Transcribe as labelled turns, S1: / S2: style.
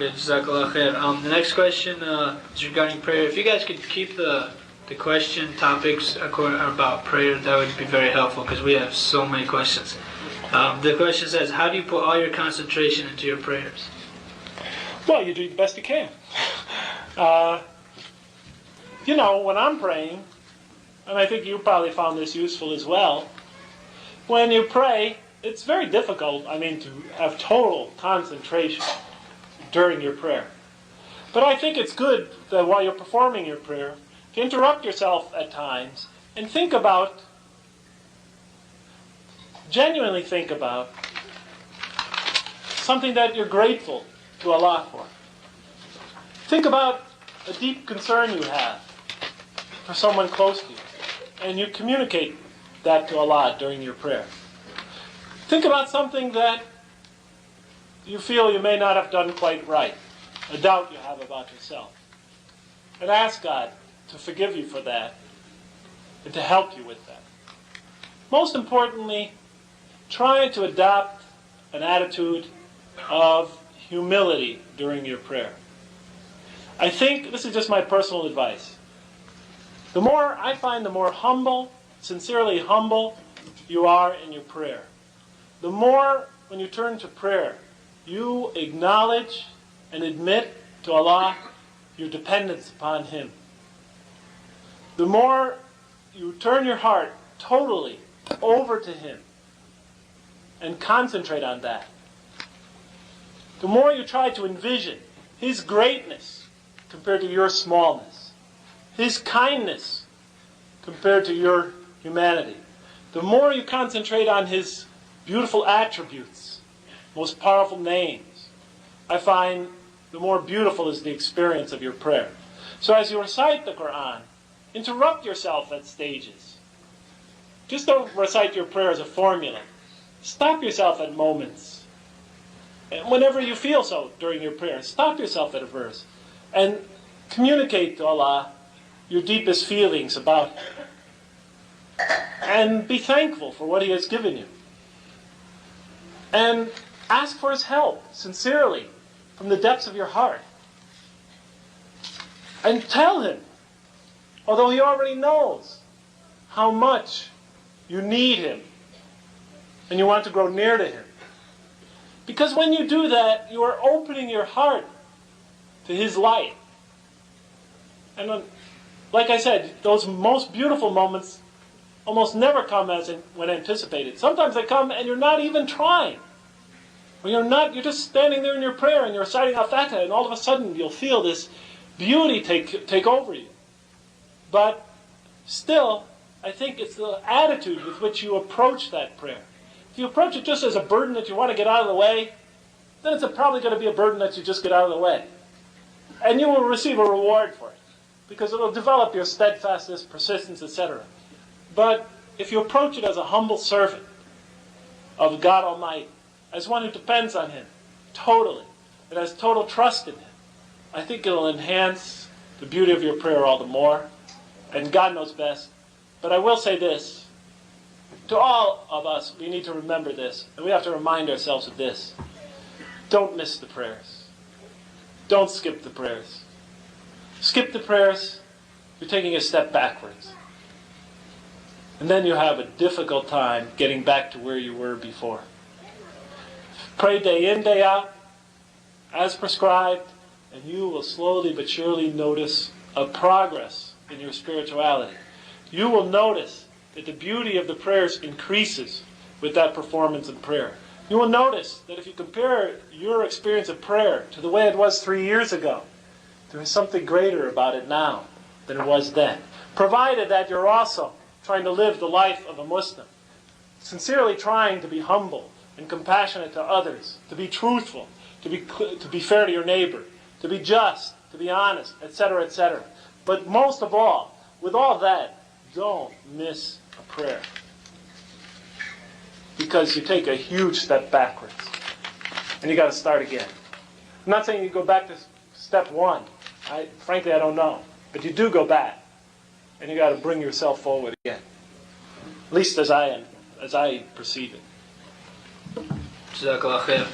S1: Jazakallah khair. The next question is regarding prayer. If you guys could keep the question topics about prayer, that would be very helpful because we have so many questions. The question says, how do you put all your concentration into your prayers?
S2: Well, you do the best you can. When I'm praying, and I think you probably found this useful as well, when you pray, it's very difficult, to have total concentration during your prayer. But I think it's good that while you're performing your prayer, to interrupt yourself at times and genuinely think about something that you're grateful to Allah for. Think about a deep concern you have for someone close to you, and you communicate that to Allah during your prayer. Think about something that you feel you may not have done quite right, a doubt you have about yourself, and ask God to forgive you for that and to help you with that. Most importantly, try to adopt an attitude of humility during your prayer. I think this is just my personal advice. The more humble, sincerely humble you are in your prayer, the more when you turn to prayer, you acknowledge and admit to Allah your dependence upon Him. The more you turn your heart totally over to Him and concentrate on that, the more you try to envision His greatness compared to your smallness, His kindness compared to your humanity, the more you concentrate on His beautiful attributes, most powerful names, I find the more beautiful is the experience of your prayer. So as you recite the Quran, interrupt yourself at stages. Just don't recite your prayer as a formula. Stop yourself at moments. And whenever you feel so during your prayer, stop yourself at a verse and communicate to Allah your deepest feelings about Him. And be thankful for what He has given you. And ask for His help, sincerely, from the depths of your heart. And tell Him, although He already knows how much you need Him and you want to grow near to Him. Because when you do that, you are opening your heart to His light. And like I said, those most beautiful moments almost never come when anticipated. Sometimes they come and you're not even trying. When you're just standing there in your prayer and you're reciting Al-Fatiha, and all of a sudden you'll feel this beauty take over you. But still, I think it's the attitude with which you approach that prayer. If you approach it just as a burden that you want to get out of the way, then it's probably going to be a burden that you just get out of the way. And you will receive a reward for it, because it will develop your steadfastness, persistence, etc. But if you approach it as a humble servant of God Almighty, as one who depends on Him totally, and has total trust in Him, I think it'll enhance the beauty of your prayer all the more. And God knows best. But I will say this. To all of us, we need to remember this. And we have to remind ourselves of this. Don't miss the prayers. Don't skip the prayers. Skip the prayers, you're taking a step backwards. And then you have a difficult time getting back to where you were before. Pray day in, day out, as prescribed, and you will slowly but surely notice a progress in your spirituality. You will notice that the beauty of the prayers increases with that performance in prayer. You will notice that if you compare your experience of prayer to the way it was 3 years ago, there is something greater about it now than it was then. Provided that you're also trying to live the life of a Muslim, sincerely trying to be humble and compassionate to others, to be truthful, to be fair to your neighbor, to be just, to be honest, etc., etc. But most of all, with all that, don't miss a prayer. Because you take a huge step backwards. And you got to start again. I'm not saying you go back to step one. Frankly, I don't know. But you do go back. And you got to bring yourself forward again. At least as I perceive it.
S1: Jazakallah khair.